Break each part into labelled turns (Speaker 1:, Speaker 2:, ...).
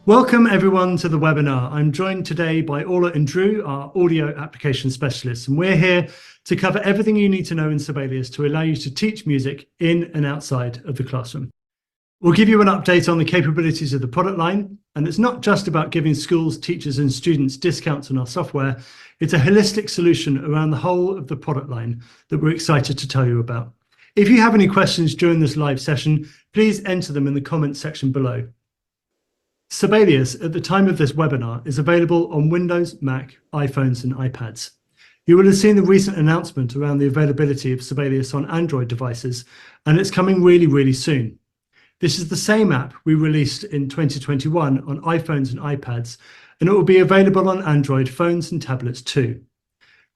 Speaker 1: Welcome everyone to the webinar. I'm joined today by Orla and Drew, our audio application specialists, and we're here to cover everything you need to know in Sibelius to allow you to teach music in and outside of the classroom. We'll give you an update on the capabilities of the product line, and it's not just about giving schools, teachers and students discounts on our software. It's a holistic solution around the whole of the product line that we're excited to tell you about. If you have any questions during this live session, please enter them in the comments section below. Sibelius, at the time of this webinar, is available on Windows, Mac, iPhones and iPads. You will have seen the recent announcement around the availability of Sibelius on Android devices, and it's coming really soon. This is the same app we released in 2021 on iPhones and iPads, and it will be available on Android phones and tablets too.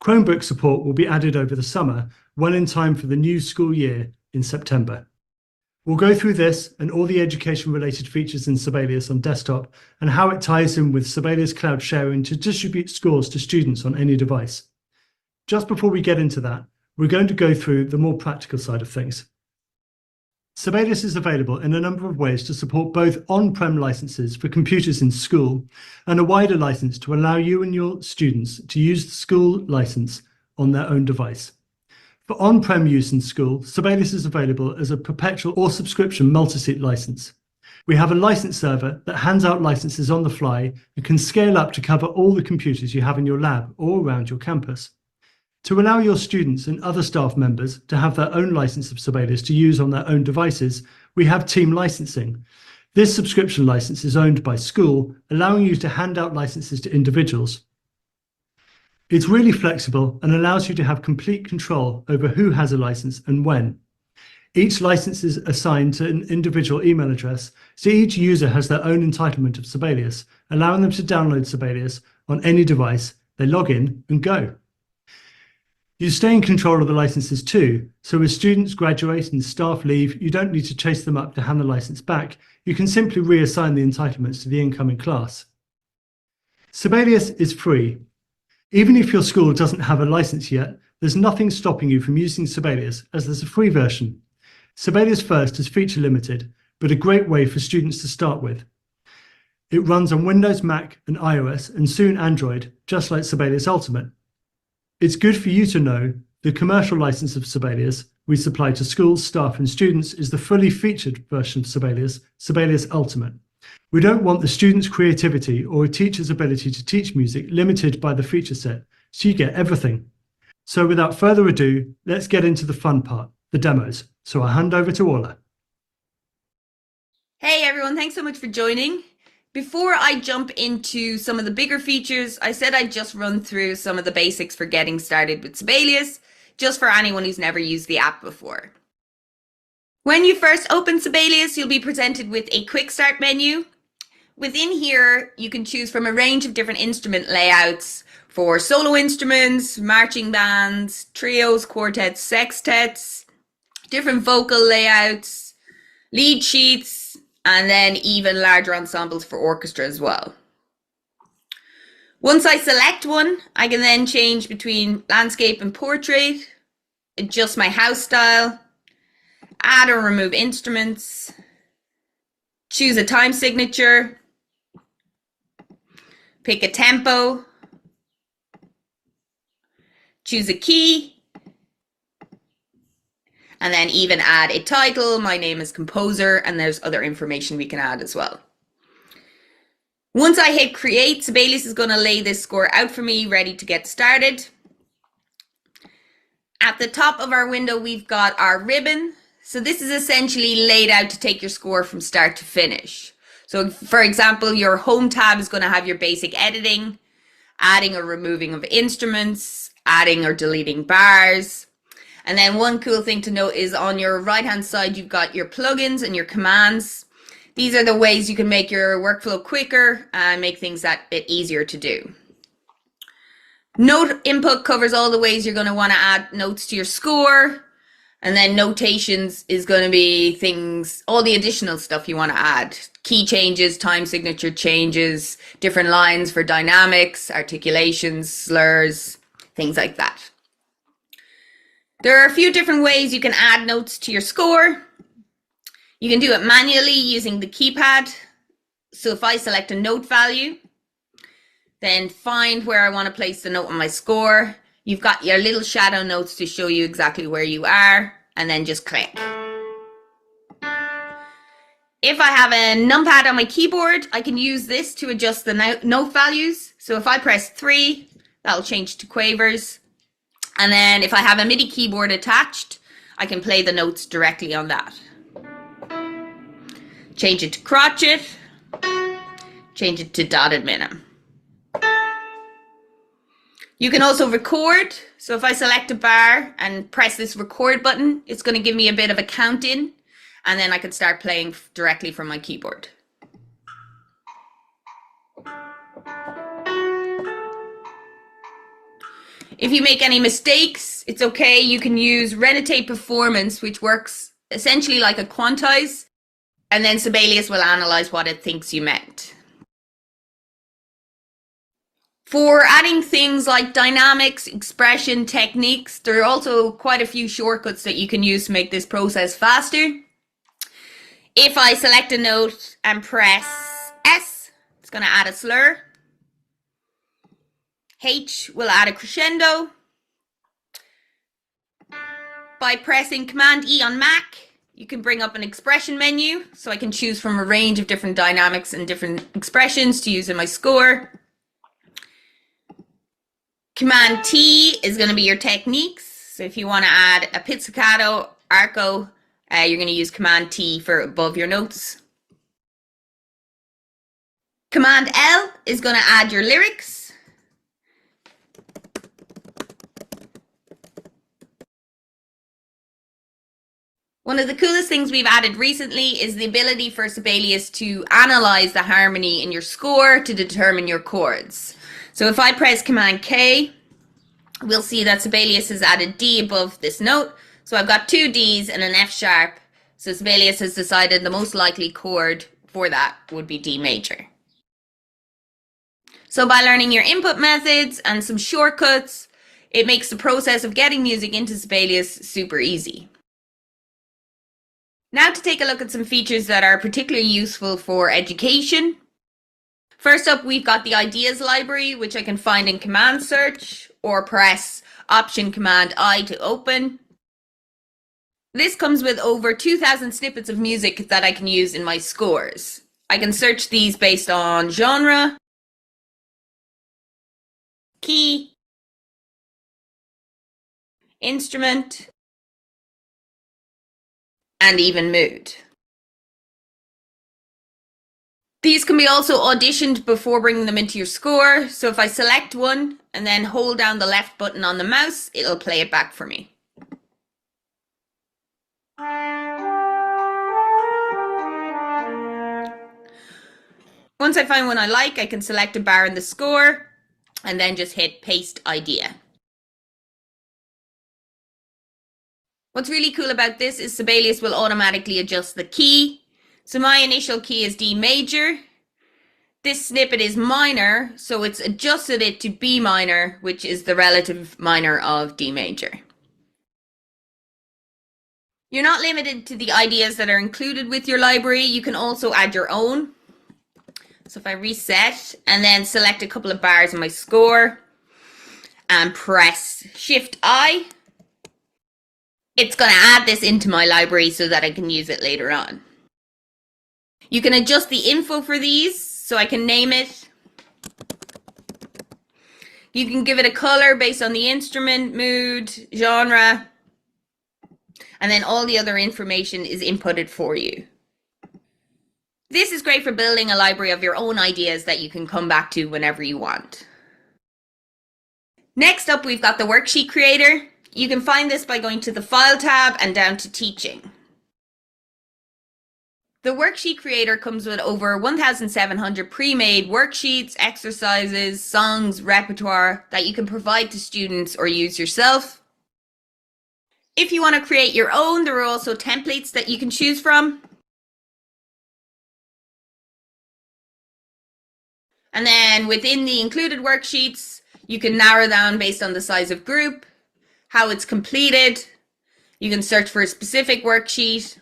Speaker 1: Chromebook support will be added over the summer, well in time for the new school year in September. We'll go through this and all the education-related features in Sibelius on desktop and how it ties in with Sibelius Cloud Sharing to distribute scores to students on any device. Just before we get into that, we're going to go through the more practical side of things. Sibelius is available in a number of ways to support both on-prem licenses for computers in school and a wider license to allow you and your students to use the school license on their own device. For on-prem use in school, Sibelius is available as a perpetual or subscription multi-seat license. We have a license server that hands out licenses on the fly and can scale up to cover all the computers you have in your lab or around your campus. To allow your students and other staff members to have their own license of Sibelius to use on their own devices, we have team licensing. This subscription license is owned by school, allowing you to hand out licenses to individuals. It's really flexible and allows you to have complete control over who has a license and when. Each license is assigned to an individual email address, so each user has their own entitlement of Sibelius, allowing them to download Sibelius on any device. They log in and go. You stay in control of the licenses too, so as students graduate and staff leave, you don't need to chase them up to hand the license back. You can simply reassign the entitlements to the incoming class. Sibelius is free. Even if your school doesn't have a license yet, there's nothing stopping you from using Sibelius, as there's a free version. Sibelius First is feature limited, but a great way for students to start with. It runs on Windows, Mac and iOS, and soon Android, just like Sibelius Ultimate. It's good for you to know the commercial license of Sibelius we supply to schools, staff and students is the fully featured version of Sibelius, Sibelius Ultimate. We don't want the student's creativity or a teacher's ability to teach music limited by the feature set, so you get everything. So without further ado, let's get into the fun part, the demos. So I'll hand over to Orla.
Speaker 2: Hey everyone, thanks so much for joining. Before I jump into some of the bigger features, I said I'd just run through some of the basics for getting started with Sibelius, just for anyone who's never used the app before. When you first open Sibelius, you'll be presented with a quick start menu. Within here, you can choose from a range of different instrument layouts for solo instruments, marching bands, trios, quartets, sextets, different vocal layouts, lead sheets, and then even larger ensembles for orchestra as well. Once I select one, I can then change between landscape and portrait, adjust my house style, add or remove instruments, choose a time signature, pick a tempo, choose a key, and then even add a title. My name is composer, and there's other information we can add as well. Once I hit create, Sibelius is going to lay this score out for me, ready to get started. At the top of our window, we've got our ribbon. So this is essentially laid out to take your score from start to finish. So for example, your home tab is going to have your basic editing, adding or removing of instruments, adding or deleting bars. And then one cool thing to note is on your right-hand side, you've got your plugins and your commands. These are the ways you can make your workflow quicker and make things that bit easier to do. Note input covers all the ways you're going to want to add notes to your score. And then notations is going to be things, all the additional stuff you want to add. Key changes, time signature changes, different lines for dynamics, articulations, slurs, things like that. There are a few different ways you can add notes to your score. You can do it manually using the keypad. So if I select a note value, then find where I want to place the note on my score, you've got your little shadow notes to show you exactly where you are, and then just click. If I have a numpad on my keyboard, I can use this to adjust the note values. So if I press 3, that'll change to quavers. And then if I have a MIDI keyboard attached, I can play the notes directly on that. Change it to crotchet, change it to dotted minim. You can also record. So if I select a bar and press this record button, it's going to give me a bit of a count in, and then I can start playing directly from my keyboard. If you make any mistakes, it's okay. You can use Renotate Performance, which works essentially like a quantize, and then Sibelius will analyze what it thinks you meant. For adding things like dynamics, expression, techniques, there are also quite a few shortcuts that you can use to make this process faster. If I select a note and press S, it's going to add a slur. H will add a crescendo. By pressing Command E on Mac, you can bring up an expression menu, so I can choose from a range of different dynamics and different expressions to use in my score. Command T is going to be your techniques. So if you want to add a pizzicato, arco, you're going to use Command T for above your notes. Command L is going to add your lyrics. One of the coolest things we've added recently is the ability for Sibelius to analyze the harmony in your score to determine your chords. So if I press Command K, we'll see that Sibelius has added D above this note. So I've got 2 Ds and an F sharp. So Sibelius has decided the most likely chord for that would be D major. So by learning your input methods and some shortcuts, it makes the process of getting music into Sibelius super easy. Now to take a look at some features that are particularly useful for education. First up, we've got the ideas library, which I can find in command search or press Option Command I to open. This comes with over 2,000 snippets of music that I can use in my scores. I can search these based on genre, key, instrument, and even mood. These can be also auditioned before bringing them into your score. So if I select one and then hold down the left button on the mouse, it'll play it back for me. Once I find one I like, I can select a bar in the score and then just hit Paste Idea. What's really cool about this is Sibelius will automatically adjust the key. So my initial key is D major. This snippet is minor, so it's adjusted it to B minor, which is the relative minor of D major. You're not limited to the ideas that are included with your library. You can also add your own. So if I reset and then select a couple of bars in my score and press Shift I, it's going to add this into my library so that I can use it later on. You can adjust the info for these, so I can name it. You can give it a color based on the instrument, mood, genre, and then all the other information is inputted for you. This is great for building a library of your own ideas that you can come back to whenever you want. Next up, we've got the worksheet creator. You can find this by going to the File tab and down to Teaching. The worksheet creator comes with over 1,700 pre-made worksheets, exercises, songs, repertoire that you can provide to students or use yourself. If you want to create your own, there are also templates that you can choose from. And then within the included worksheets, you can narrow down based on the size of group, how it's completed. You can search for a specific worksheet.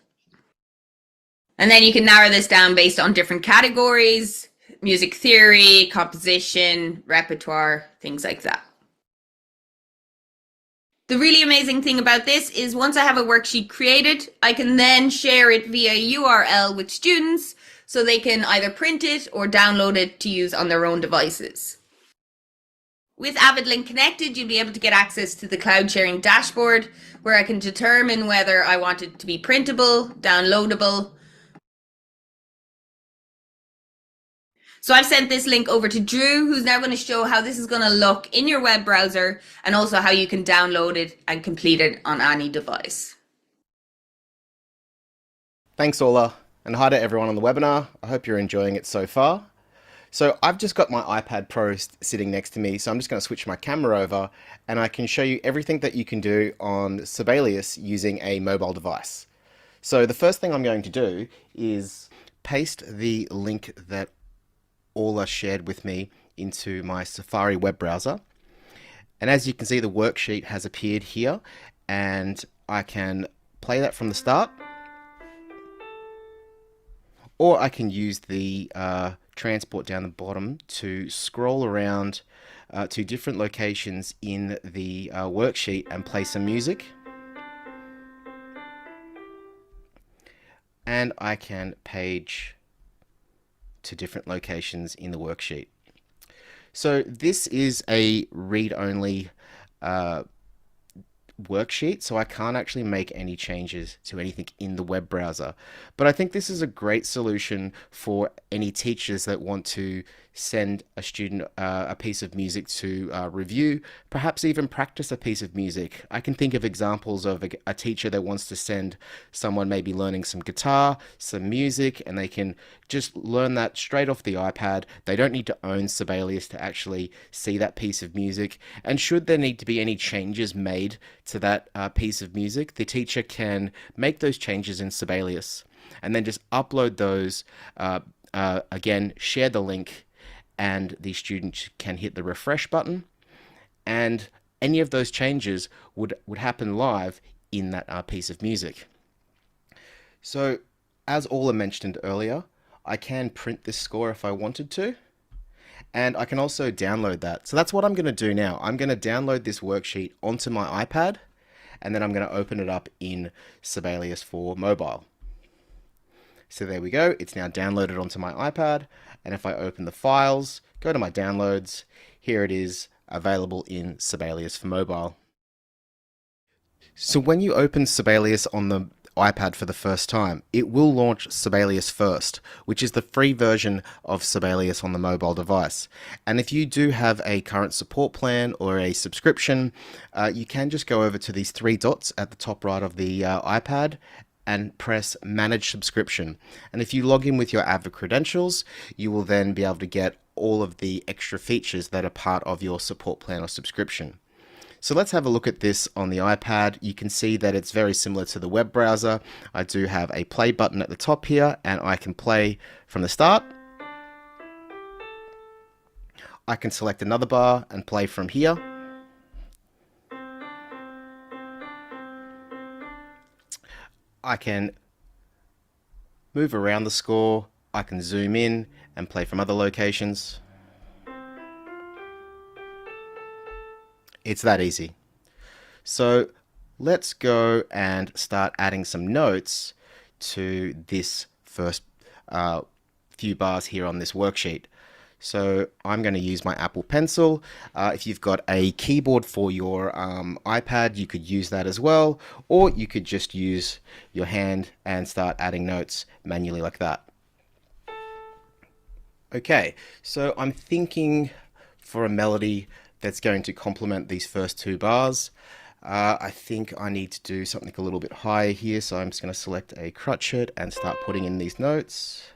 Speaker 2: And then you can narrow this down based on different categories, music theory, composition, repertoire, things like that. The really amazing thing about this is once I have a worksheet created, I can then share it via URL with students so they can either print it or download it to use on their own devices. With Avid Link connected, you'll be able to get access to the cloud sharing dashboard where I can determine whether I want it to be printable, downloadable. So I've sent this link over to Drew, who's now going to show how this is going to look in your web browser and also how you can download it and complete it on any device.
Speaker 3: Thanks, Ola, and hi to everyone on the webinar. I hope you're enjoying it so far. So I've just got my iPad Pro sitting next to me, so I'm just going to switch my camera over and I can show you everything that you can do on Sibelius using a mobile device. So the first thing I'm going to do is paste the link that Ola shared with me into my Safari web browser. And as you can see, the worksheet has appeared here and I can play that from the start. Or I can use the transport down the bottom to scroll around to different locations in the worksheet and play some music. And I can page to different locations in the worksheet. So this is a read-only worksheet, so I can't actually make any changes to anything in the web browser. But I think this is a great solution for any teachers that want to send a student a piece of music to review, perhaps even practice a piece of music. I can think of examples of a teacher that wants to send someone maybe learning some guitar, some music, and they can just learn that straight off the iPad. They don't need to own Sibelius to actually see that piece of music. And should there need to be any changes made to that piece of music, the teacher can make those changes in Sibelius and then just upload those, again, share the link, and the student can hit the refresh button, and any of those changes would happen live in that piece of music. So, as Ola mentioned earlier, I can print this score if I wanted to, and I can also download that. So that's what I'm going to do now. I'm going to download this worksheet onto my iPad, and then I'm going to open it up in Sibelius for mobile. So there we go, it's now downloaded onto my iPad, and if I open the files, go to my downloads, here it is, available in Sibelius for mobile. So when you open Sibelius on the iPad for the first time, it will launch Sibelius First, which is the free version of Sibelius on the mobile device. And if you do have a current support plan or a subscription, you can just go over to these three dots at the top right of the iPad and press Manage Subscription. And if you log in with your Avid credentials, you will then be able to get all of the extra features that are part of your support plan or subscription. So let's have a look at this on the iPad. You can see that it's very similar to the web browser. I do have a play button at the top here, and I can play from the start. I can select another bar and play from here. I can move around the score, I can zoom in and play from other locations. It's that easy. So let's go and start adding some notes to this first few bars here on this worksheet. So I'm going to use my Apple Pencil. If you've got a keyboard for your iPad, you could use that as well, or you could just use your hand and start adding notes manually like that. Okay, so I'm thinking for a melody that's going to complement these first two bars. I think I need to do something a little bit higher here, so I'm just going to select a crotchet and start putting in these notes.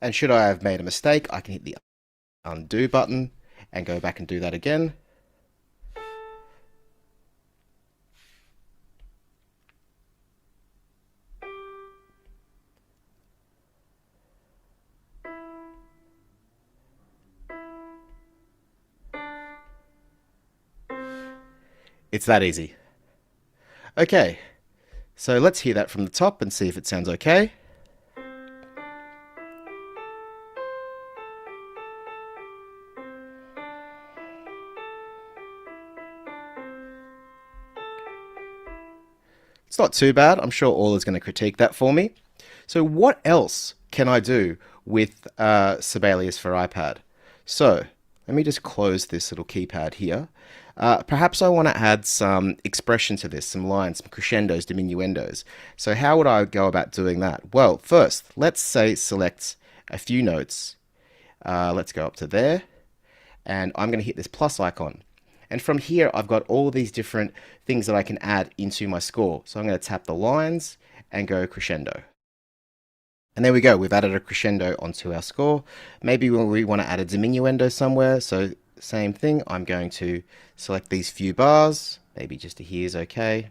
Speaker 3: And should I have made a mistake, I can hit the undo button and go back and do that again. It's that easy. Okay, so let's hear that from the top and see if it sounds okay. It's not too bad. I'm sure Orla's going to critique that for me. So what else can I do with Sibelius for iPad? So let me just close this little keypad here. Perhaps I want to add some expression to this, some lines, some crescendos, diminuendos. So how would I go about doing that? Well, first, let's say select a few notes. Let's go up to there, and I'm going to hit this plus icon. And from here, I've got all these different things that I can add into my score. So I'm going to tap the lines and go crescendo. And there we go. We've added a crescendo onto our score. Maybe we want to add a diminuendo somewhere. So same thing. I'm going to select these few bars. Maybe just a here is okay.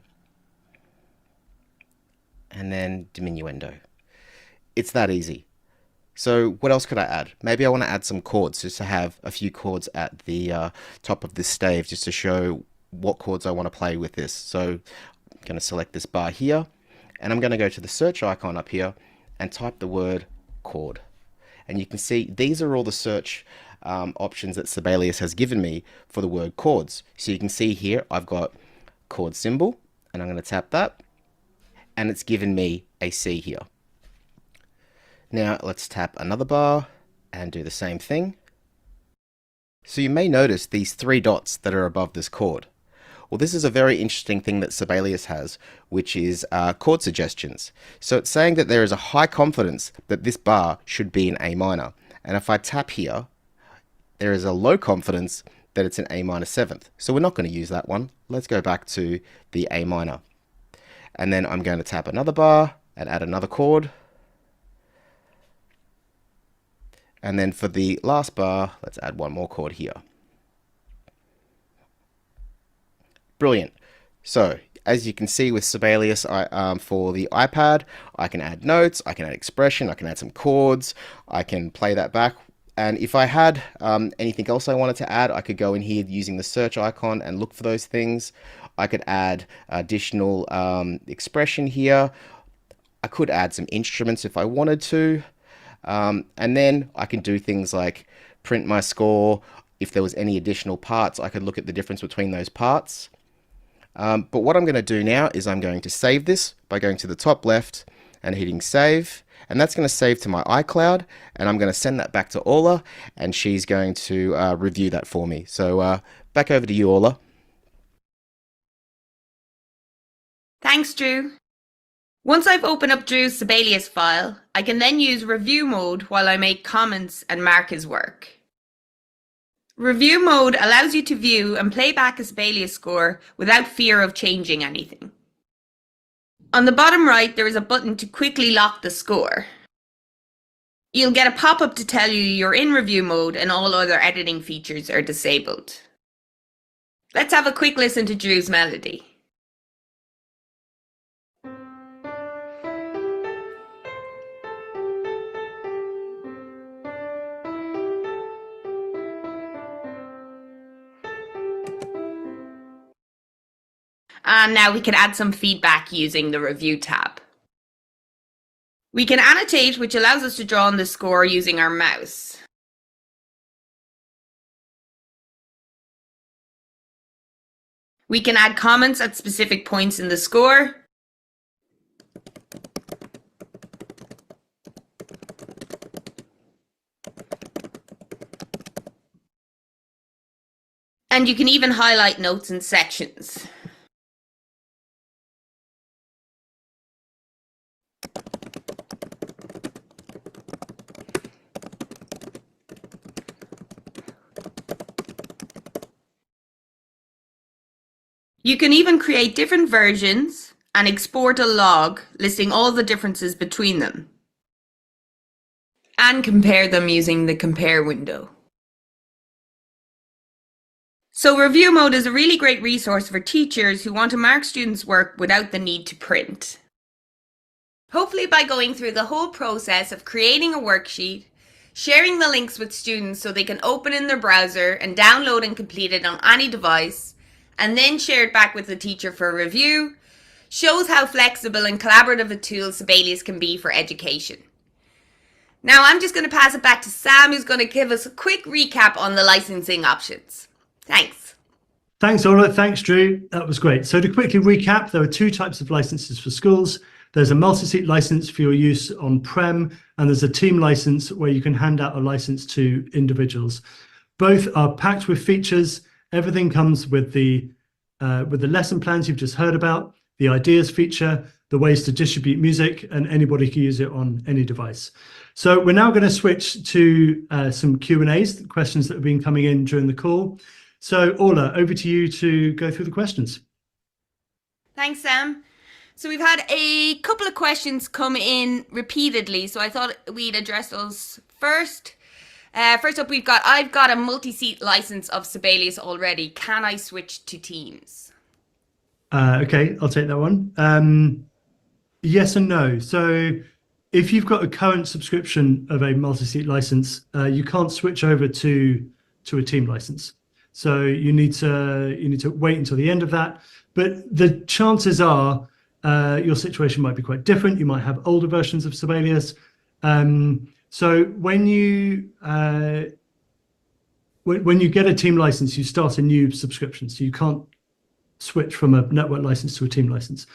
Speaker 3: And then diminuendo. It's that easy. So what else could I add? Maybe I want to add some chords, just to have a few chords at the top of this stave, just to show what chords I want to play with this. So I'm going to select this bar here, and I'm going to go to the search icon up here and type the word chord. And you can see these are all the search options that Sibelius has given me for the word chords. So you can see here I've got chord symbol, and I'm going to tap that, and it's given me a C here. Now let's tap another bar and do the same thing. So you may notice these three dots that are above this chord. Well, this is a very interesting thing that Sibelius has, which is chord suggestions. So it's saying that there is a high confidence that this bar should be in A minor. And if I tap here, there is a low confidence that it's an A minor 7th. So we're not going to use that one. Let's go back to the A minor. And then I'm going to tap another bar and add another chord. And then for the last bar, let's add one more chord here. Brilliant. So as you can see with Sibelius, for the iPad, I can add notes, I can add expression, I can add some chords, I can play that back. And if I had anything else I wanted to add, I could go in here using the search icon and look for those things. I could add additional expression here. I could add some instruments if I wanted to. And then I can do things like print my score. If there was any additional parts, I could look at the difference between those parts. But what I'm going to do now is I'm going to save this by going to the top left and hitting save. And that's going to save to my iCloud. And I'm going to send that back to Orla, and she's going to review that for me. So back over to you, Orla.
Speaker 2: Thanks, Drew. Once I've opened up Drew's Sibelius file, I can then use review mode while I make comments and mark his work. Review mode allows you to view and play back a Sibelius score without fear of changing anything. On the bottom right, there is a button to quickly lock the score. You'll get a pop-up to tell you you're in review mode and all other editing features are disabled. Let's have a quick listen to Drew's melody. And now we can add some feedback using the Review tab. We can annotate, which allows us to draw on the score using our mouse. We can add comments at specific points in the score. And you can even highlight notes and sections. You can even create different versions and export a log listing all the differences between them. And compare them using the compare window. So review mode is a really great resource for teachers who want to mark students' work without the need to print. Hopefully by going through the whole process of creating a worksheet, sharing the links with students so they can open in their browser and download and complete it on any device, and then shared back with the teacher for review, shows how flexible and collaborative a tool Sibelius can be for education. Now I'm just going to pass it back to Sam, who's going to give us a quick recap on the licensing options. Thanks.
Speaker 1: Thanks, Ola. Thanks, Drew. That was great. So to quickly recap, there are two types of licenses for schools. There's a multi-seat license for your use on-prem, and there's a team license where you can hand out a license to individuals. Both are packed with features. Everything comes with the lesson plans you've just heard about, the ideas feature, the ways to distribute music, and anybody can use it on any device. So we're now going to switch to some Q&As, questions that have been coming in during the call. So Orla, over to you to go through the questions.
Speaker 2: Thanks, Sam. So we've had a couple of questions come in repeatedly, so I thought we'd address those first. First up, I've got a multi-seat license of Sibelius already. Can I switch to Teams?
Speaker 1: Okay, I'll take that one. Yes and no. So if you've got a current subscription of a multi-seat license, you can't switch over to a team license. So you need to wait until the end of that. But the chances are your situation might be quite different. You might have older versions of Sibelius. So when you get a team license, you start a new subscription. So you can't switch from a network license to a team license.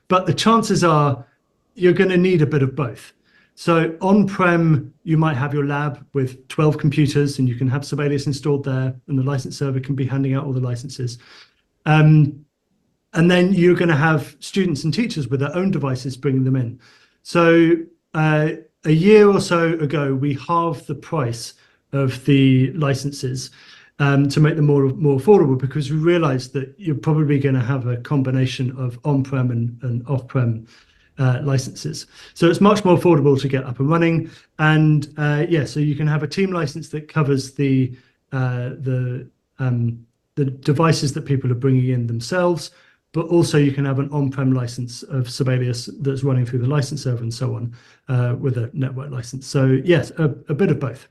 Speaker 1: But the chances are you're going to need a bit of both. So on-prem, you might have your lab with 12 computers and you can have Sibelius installed there and the license server can be handing out all the licenses. And then you're going to have students and teachers with their own devices bringing them in. So a year or so ago, we halved the price of the licenses to make them more affordable, because we realized that you're probably going to have a combination of on-prem and off-prem licenses. So it's much more affordable to get up and running. And so you can have a team license that covers the devices that people are bringing in themselves, but also you can have an on-prem license of Sibelius that's running through the license server and so on with a network license. So yes, a bit of both.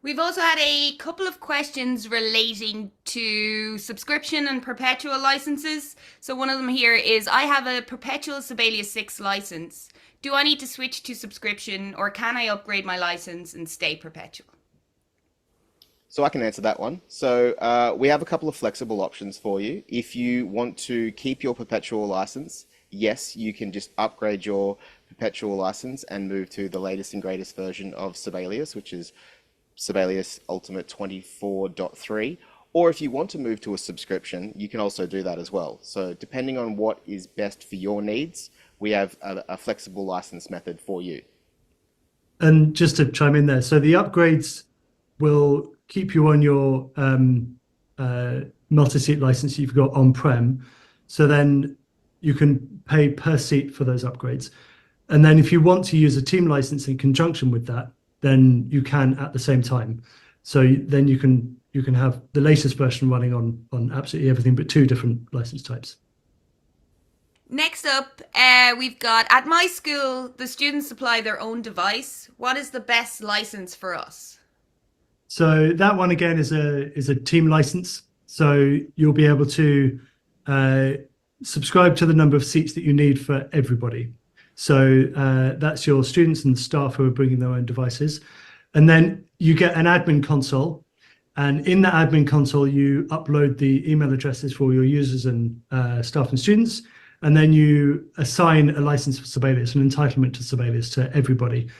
Speaker 2: We've also had a couple of questions relating to subscription and perpetual licenses. So one of them here is, I have a perpetual Sibelius 6 license. Do I need to switch to subscription, or can I upgrade my license and stay perpetual?
Speaker 3: So I can answer that one. So we have a couple of flexible options for you. If you want to keep your perpetual license, yes, you can just upgrade your perpetual license and move to the latest and greatest version of Sibelius, which is Sibelius Ultimate 24.3. Or if you want to move to a subscription, you can also do that as well. So depending on what is best for your needs, we have a flexible license method for you.
Speaker 1: And just to chime in there, so the upgrades will keep you on your multi-seat license you've got on-prem. So then you can pay per seat for those upgrades. And then if you want to use a team license in conjunction with that, then you can at the same time. So then you can have the latest version running on absolutely everything but two different license types.
Speaker 2: Next up, we've got, at my school, the students supply their own device. What is the best license for us?
Speaker 1: So that one again is a team license. So you'll be able to subscribe to the number of seats that you need for everybody. So that's your students and staff who are bringing their own devices. And then you get an admin console. And in that admin console, you upload the email addresses for your users and staff and students. And then you assign a license for Sibelius, an entitlement to Sibelius to everybody.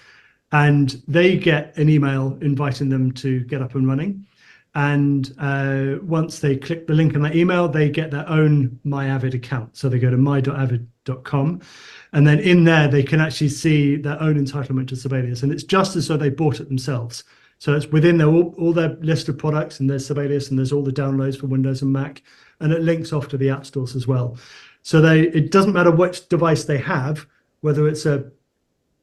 Speaker 1: And they get an email inviting them to get up and running. And once they click the link in that email, they get their own My Avid account. So they go to my.avid.com. And then in there, they can actually see their own entitlement to Sibelius. And it's just as though they bought it themselves. So it's within all their list of products, and there's Sibelius, and there's all the downloads for Windows and Mac. And it links off to the app stores as well. So it doesn't matter which device they have, whether it's a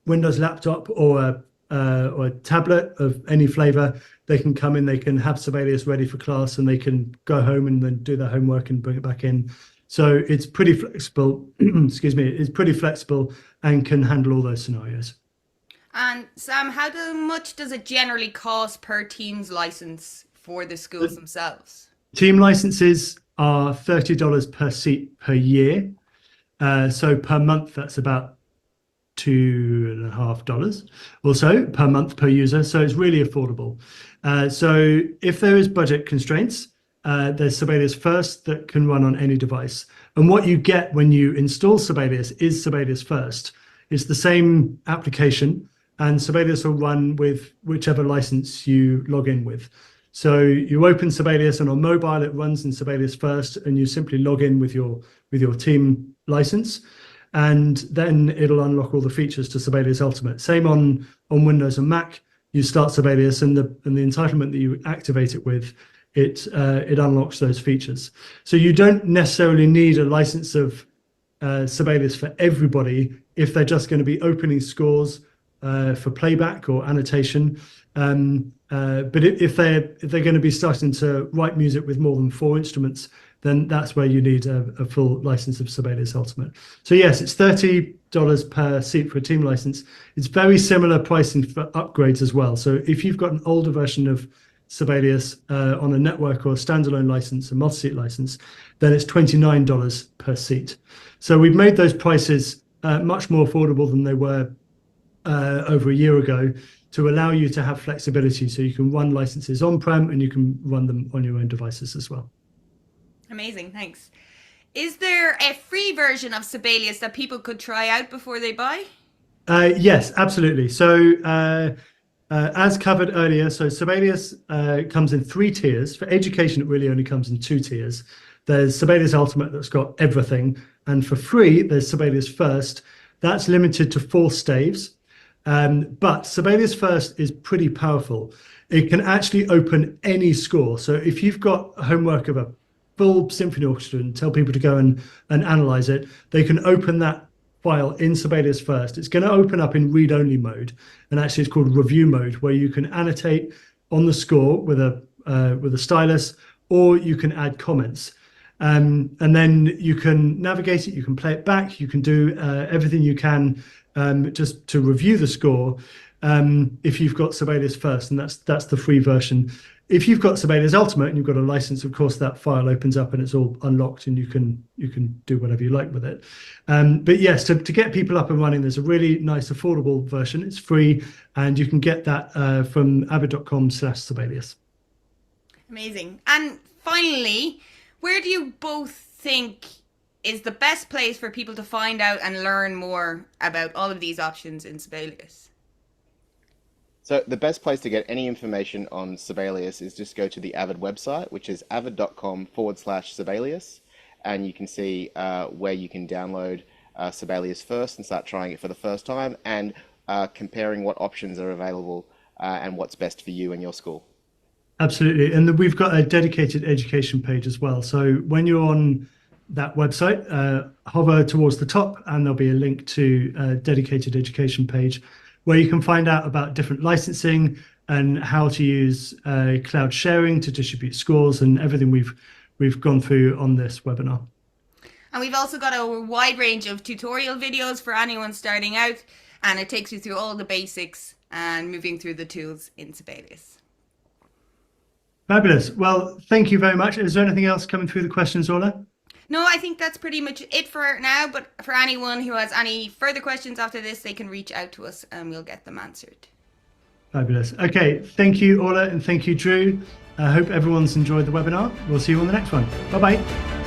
Speaker 1: Windows laptop or a tablet of any flavor, they can come in, they can have Sibelius ready for class, and they can go home and then do their homework and bring it back in. So it's pretty flexible, excuse me, it's pretty flexible and can handle all those scenarios.
Speaker 2: And Sam, how much does it generally cost per Teams license for the schools themselves?
Speaker 1: Team licenses are $30 per seat per year. So per month, that's about $2.50 or so per month per user. So it's really affordable. So if there is budget constraints, there's Sibelius First that can run on any device. And what you get when you install Sibelius is Sibelius First. It's the same application, and Sibelius will run with whichever license you log in with. So you open Sibelius, and on mobile it runs in Sibelius First, and you simply log in with your team license, and then it'll unlock all the features to Sibelius Ultimate. Same on Windows and Mac. You start Sibelius, and the entitlement that you activate it with, it unlocks those features. So you don't necessarily need a license of Sibelius for everybody if they're just going to be opening scores for playback or annotation. But if they're going to be starting to write music with more than 4 instruments, then that's where you need a full license of Sibelius Ultimate. So yes, it's $30 per seat for a team license. It's very similar pricing for upgrades as well. So if you've got an older version of Sibelius on a network or a standalone license, a multi-seat license, then it's $29 per seat. So we've made those prices much more affordable than they were over a year ago, to allow you to have flexibility, so you can run licenses on-prem and you can run them on your own devices as well.
Speaker 2: Amazing, thanks. Is there a free version of Sibelius that people could try out before they buy?
Speaker 1: Yes, absolutely. So as covered earlier, so Sibelius comes in 3 tiers. For education, it really only comes in 2 tiers. There's Sibelius Ultimate that's got everything, and for free, there's Sibelius First. That's limited to 4 staves. But Sibelius First is pretty powerful. It can actually open any score. So if you've got homework of a full symphony orchestra and tell people to go and analyze it, they can open that file in Sibelius First. It's going to open up in read-only mode, and actually it's called review mode, where you can annotate on the score with a stylus, or you can add comments. And then you can navigate it, you can play it back, you can do everything you can just to review the score if you've got Sibelius First, and that's the free version. If you've got Sibelius Ultimate and you've got a license, of course, that file opens up and it's all unlocked, and you can do whatever you like with it. But yes, to get people up and running, there's a really nice, affordable version. It's free, and you can get that from avid.com/Sibelius.
Speaker 2: Amazing. And finally, where do you both think is the best place for people to find out and learn more about all of these options in Sibelius?
Speaker 3: So the best place to get any information on Sibelius is just go to the Avid website, which is avid.com/Sibelius, and you can see where you can download Sibelius First and start trying it for the first time, and comparing what options are available and what's best for you and your school.
Speaker 1: Absolutely. And we've got a dedicated education page as well. So when you're on that website, hover towards the top, and there'll be a link to a dedicated education page where you can find out about different licensing and how to use cloud sharing to distribute scores, and everything we've gone through on this webinar.
Speaker 2: And we've also got a wide range of tutorial videos for anyone starting out, and it takes you through all the basics and moving through the tools in Sibelius.
Speaker 1: Fabulous. Well, thank you very much. Is there anything else coming through the questions, Orla?
Speaker 2: No, I think that's pretty much it for now, but for anyone who has any further questions after this, they can reach out to us and we'll get them answered.
Speaker 1: Fabulous. Okay, thank you, Orla, and thank you, Drew. I hope everyone's enjoyed the webinar. We'll see you on the next one. Bye-bye.